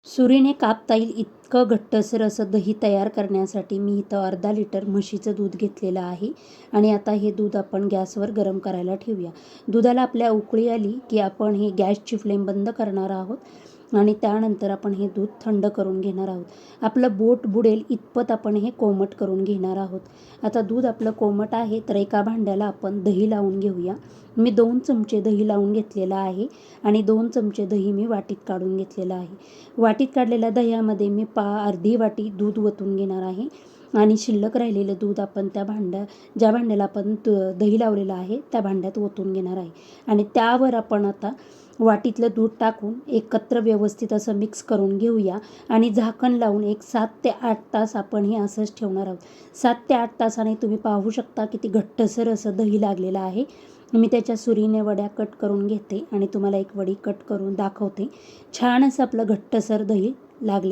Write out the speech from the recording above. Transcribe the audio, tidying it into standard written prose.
सुरीने कापता येईल इतकं घट्टसर असं दही तयार करण्यासाठी मी इथं अर्धा लिटर म्हशीचं दूध घेतलेलं आहे. आणि आता हे दूध आपण गॅसवर गरम करायला ठेवूया. दुधाला आपल्या उकळी आली की आपण हे गॅसची फ्लेम बंद करणार आहोत आणि त्यानंतर आपण हे दूध थंड करून घेणार आहोत. आपलं बोट बुडेल इतपत आपण हे कोमट करून घेणार आहोत. आता दूध आपलं कोमट आहे तर एका भांड्याला आपण दही लावून घेऊया. मी 2 चमचे दही लावून घेतलेलं आहे आणि 2 चमचे दही मी वाटीत काढून घेतलेलं आहे. वाटीत काढलेल्या दह्यामध्ये मी अर्धी वाटी दूध ओतून घेणार आहे आणि शिल्लक राहिलेलं दूध आपण ज्या भांड्याला आपण दही लावलेलं आहे त्या भांड्यात ओतून घेणार आहे. आणि त्यावर आपण आता वाटीतलं दूध टाकून एकत्र व्यवस्थित असं मिक्स करून घेऊया आणि झाकण लावून एक 7 ते 8 तास आपण हे असंच ठेवणार आहोत. 7 ते 8 तासाने तुम्ही पाहू शकता किती घट्टसर असं दही लागलेलं आहे. मी त्याच्या सुरीने वड्या कट करून घेते आणि तुम्हाला एक वडी कट करून दाखवते. छान असं आपलं घट्टसर दही लागले.